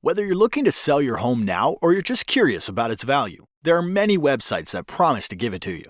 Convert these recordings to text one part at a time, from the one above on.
Whether you're looking to sell your home now or you're just curious about its value, there are many websites that promise to give it to you.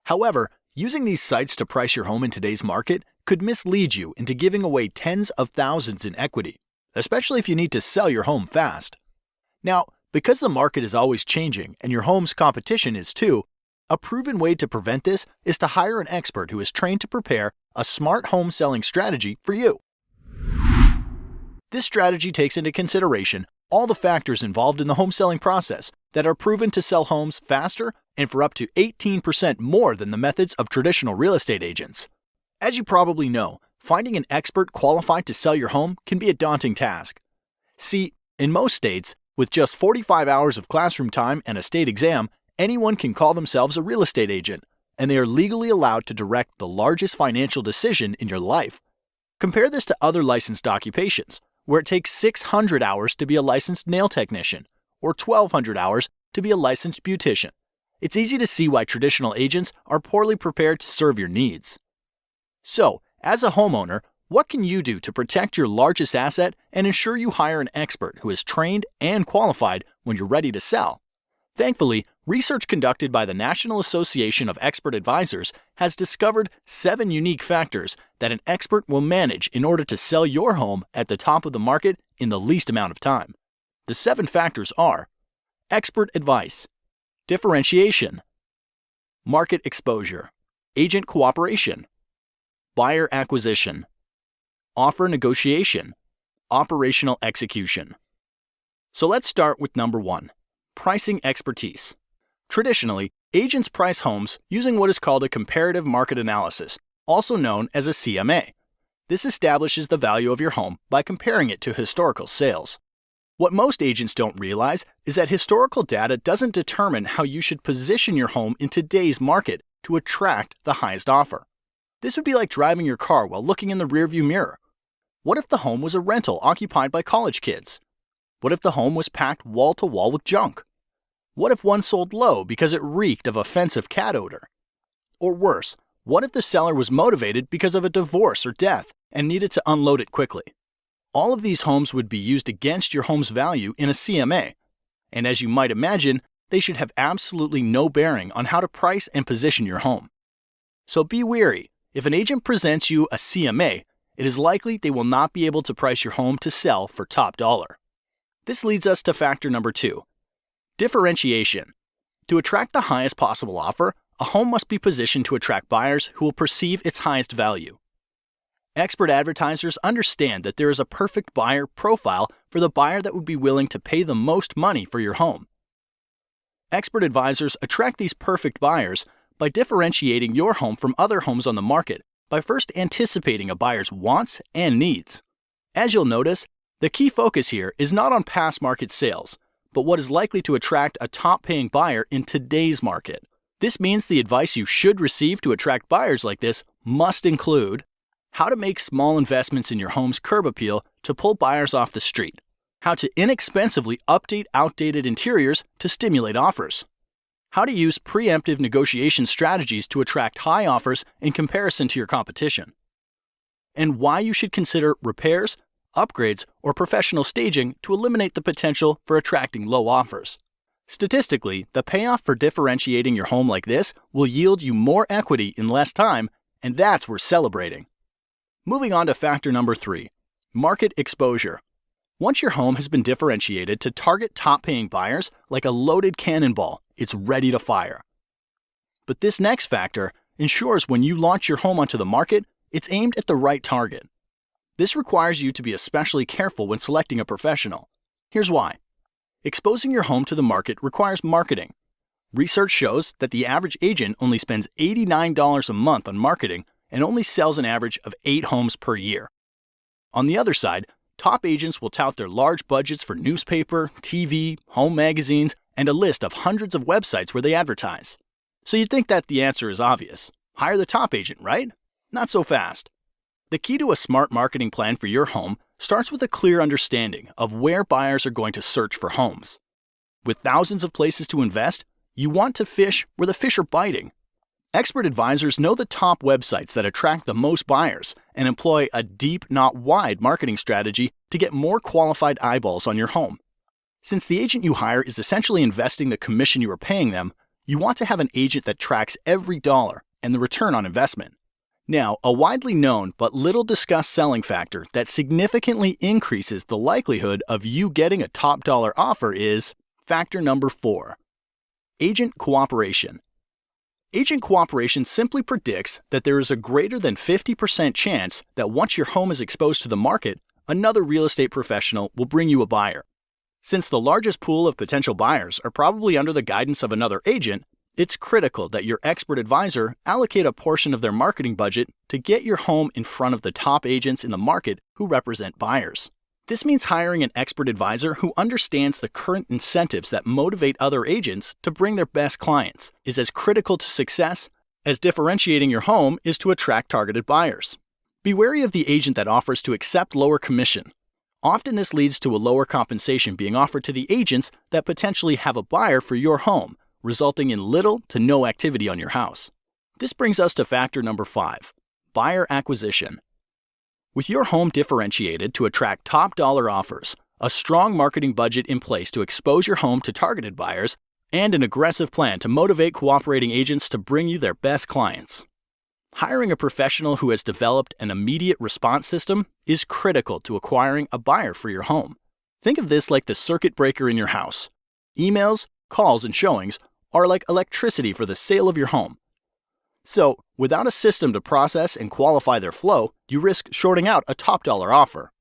However, using these sites to price your home in today's market could mislead you into giving away tens of thousands in equity, especially if you need to sell your home fast. Now, because the market is always changing and your home's competition is too, a proven way to prevent this is to hire an expert who is trained to prepare a smart home selling strategy for you. This strategy takes into consideration all the factors involved in the home selling process that are proven to sell homes faster and for up to 18% more than the methods of traditional real estate agents. As you probably know, finding an expert qualified to sell your home can be a daunting task. See, in most states, with just 45 hours of classroom time and a state exam, anyone can call themselves a real estate agent, and they are legally allowed to direct the largest financial decision in your life. Compare this to other licensed occupations, where it takes 600 hours to be a licensed nail technician, or 1,200 hours to be a licensed beautician. It's easy to see why traditional agents are poorly prepared to serve your needs. So, as a homeowner, what can you do to protect your largest asset and ensure you hire an expert who is trained and qualified when you're ready to sell? Thankfully, research conducted by the National Association of Expert Advisors has discovered 7 unique factors that an expert will manage in order to sell your home at the top of the market in the least amount of time. The 7 factors are: expert advice, differentiation, market exposure, agent cooperation, buyer acquisition, offer negotiation, operational execution. So let's start with number 1. Pricing expertise. Traditionally, agents price homes using what is called a comparative market analysis, also known as a CMA. This establishes the value of your home by comparing it to historical sales. What most agents don't realize is that historical data doesn't determine how you should position your home in today's market to attract the highest offer. This would be like driving your car while looking in the rearview mirror. What if the home was a rental occupied by college kids? What if the home was packed wall to wall with junk? What if one sold low because it reeked of offensive cat odor? Or worse, what if the seller was motivated because of a divorce or death and needed to unload it quickly? All of these homes would be used against your home's value in a CMA. And as you might imagine, they should have absolutely no bearing on how to price and position your home. So be wary. If an agent presents you a CMA, it is likely they will not be able to price your home to sell for top dollar. This leads us to factor number 2, differentiation. To attract the highest possible offer, a home must be positioned to attract buyers who will perceive its highest value. Expert advertisers understand that there is a perfect buyer profile for the buyer that would be willing to pay the most money for your home. Expert advisors attract these perfect buyers by differentiating your home from other homes on the market by first anticipating a buyer's wants and needs. As you'll notice, the key focus here is not on past market sales, but what is likely to attract a top-paying buyer in today's market. This means the advice you should receive to attract buyers like this must include how to make small investments in your home's curb appeal to pull buyers off the street, how to inexpensively update outdated interiors to stimulate offers, how to use preemptive negotiation strategies to attract high offers in comparison to your competition, and why you should consider repairs, upgrades, or professional staging to eliminate the potential for attracting low offers. Statistically, the payoff for differentiating your home like this will yield you more equity in less time, and that's worth celebrating. Moving on to factor number 3, market exposure. Once your home has been differentiated to target top-paying buyers like a loaded cannonball, it's ready to fire. But this next factor ensures when you launch your home onto the market, it's aimed at the right target. This requires you to be especially careful when selecting a professional. Here's why. Exposing your home to the market requires marketing. Research shows that the average agent only spends $89 a month on marketing and only sells an average of 8 homes per year. On the other side, top agents will tout their large budgets for newspaper, TV, home magazines, and a list of hundreds of websites where they advertise. So you'd think that the answer is obvious. Hire the top agent, right? Not so fast. The key to a smart marketing plan for your home starts with a clear understanding of where buyers are going to search for homes. With thousands of places to invest, you want to fish where the fish are biting. Expert advisors know the top websites that attract the most buyers and employ a deep, not wide marketing strategy to get more qualified eyeballs on your home. Since the agent you hire is essentially investing the commission you are paying them, you want to have an agent that tracks every dollar and the return on investment. Now, a widely known but little discussed selling factor that significantly increases the likelihood of you getting a top dollar offer is factor number 4, agent cooperation. Agent cooperation simply predicts that there is a greater than 50% chance that once your home is exposed to the market, another real estate professional will bring you a buyer. Since the largest pool of potential buyers are probably under the guidance of another agent, it's critical that your expert advisor allocate a portion of their marketing budget to get your home in front of the top agents in the market who represent buyers. This means hiring an expert advisor who understands the current incentives that motivate other agents to bring their best clients is as critical to success as differentiating your home is to attract targeted buyers. Be wary of the agent that offers to accept lower commission. Often this leads to a lower compensation being offered to the agents that potentially have a buyer for your home, resulting in little to no activity on your house. This brings us to factor number 5, buyer acquisition. With your home differentiated to attract top dollar offers, a strong marketing budget in place to expose your home to targeted buyers, and an aggressive plan to motivate cooperating agents to bring you their best clients. Hiring a professional who has developed an immediate response system is critical to acquiring a buyer for your home. Think of this like the circuit breaker in your house. Emails, calls, and showings are like electricity for the sale of your home. So, without a system to process and qualify their flow, you risk shorting out a top dollar offer.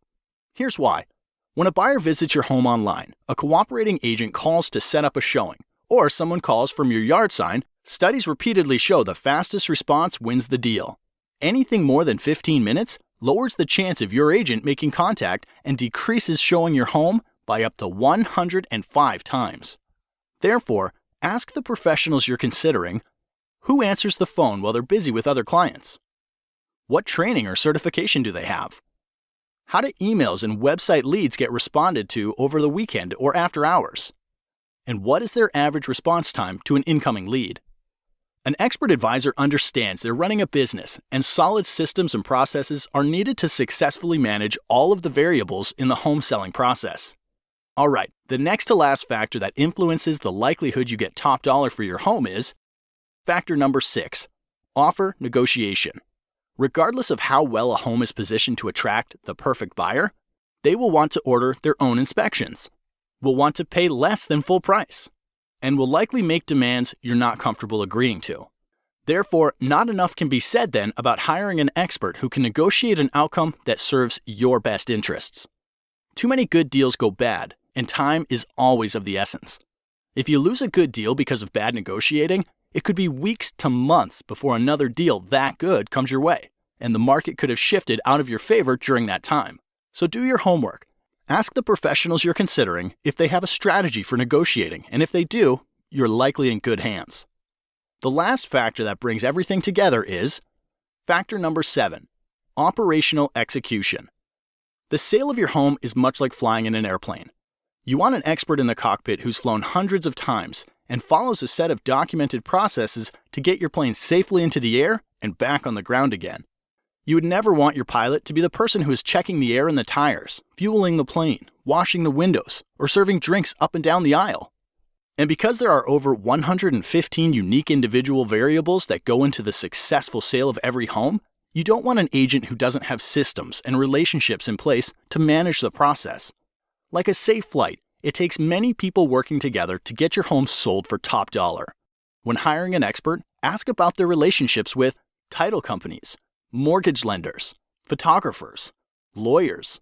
Here's why. When a buyer visits your home online, a cooperating agent calls to set up a showing, or someone calls from your yard sign. Studies repeatedly show the fastest response wins the deal. Anything more than 15 minutes lowers the chance of your agent making contact and decreases showing your home by up to 105 times. Therefore, ask the professionals you're considering, who answers the phone while they're busy with other clients? What training or certification do they have? How do emails and website leads get responded to over the weekend or after hours? And what is their average response time to an incoming lead? An expert advisor understands they're running a business, and solid systems and processes are needed to successfully manage all of the variables in the home selling process. All right, the next to last factor that influences the likelihood you get top dollar for your home is factor number 6, offer negotiation. Regardless of how well a home is positioned to attract the perfect buyer, they will want to order their own inspections, will want to pay less than full price, and will likely make demands you're not comfortable agreeing to. Therefore, not enough can be said then about hiring an expert who can negotiate an outcome that serves your best interests. Too many good deals go bad, and time is always of the essence. If you lose a good deal because of bad negotiating, it could be weeks to months before another deal that good comes your way, and the market could have shifted out of your favor during that time. So do your homework. Ask the professionals you're considering if they have a strategy for negotiating, and if they do, you're likely in good hands. The last factor that brings everything together is factor number 7, operational execution. The sale of your home is much like flying in an airplane. You want an expert in the cockpit who's flown hundreds of times and follows a set of documented processes to get your plane safely into the air and back on the ground again. You would never want your pilot to be the person who is checking the air in the tires, fueling the plane, washing the windows, or serving drinks up and down the aisle. And because there are over 115 unique individual variables that go into the successful sale of every home, you don't want an agent who doesn't have systems and relationships in place to manage the process. Like a safe flight, it takes many people working together to get your home sold for top dollar. When hiring an expert, ask about their relationships with title companies, mortgage lenders, photographers, lawyers,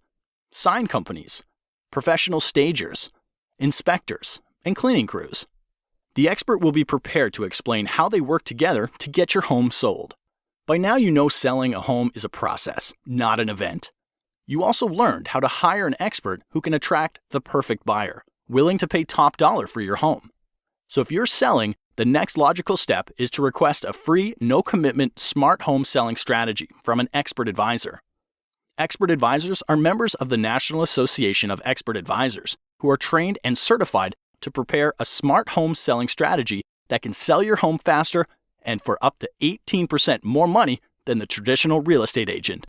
sign companies, professional stagers, inspectors, and cleaning crews. The expert will be prepared to explain how they work together to get your home sold. By now you know selling a home is a process, not an event. You also learned how to hire an expert who can attract the perfect buyer, willing to pay top dollar for your home. So if you're selling, the next logical step is to request a free, no-commitment, smart home selling strategy from an expert advisor. Expert advisors are members of the National Association of Expert Advisors who are trained and certified to prepare a smart home selling strategy that can sell your home faster and for up to 18% more money than the traditional real estate agent.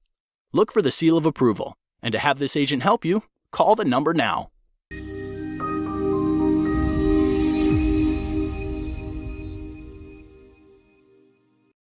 Look for the seal of approval, and to have this agent help you, call the number now.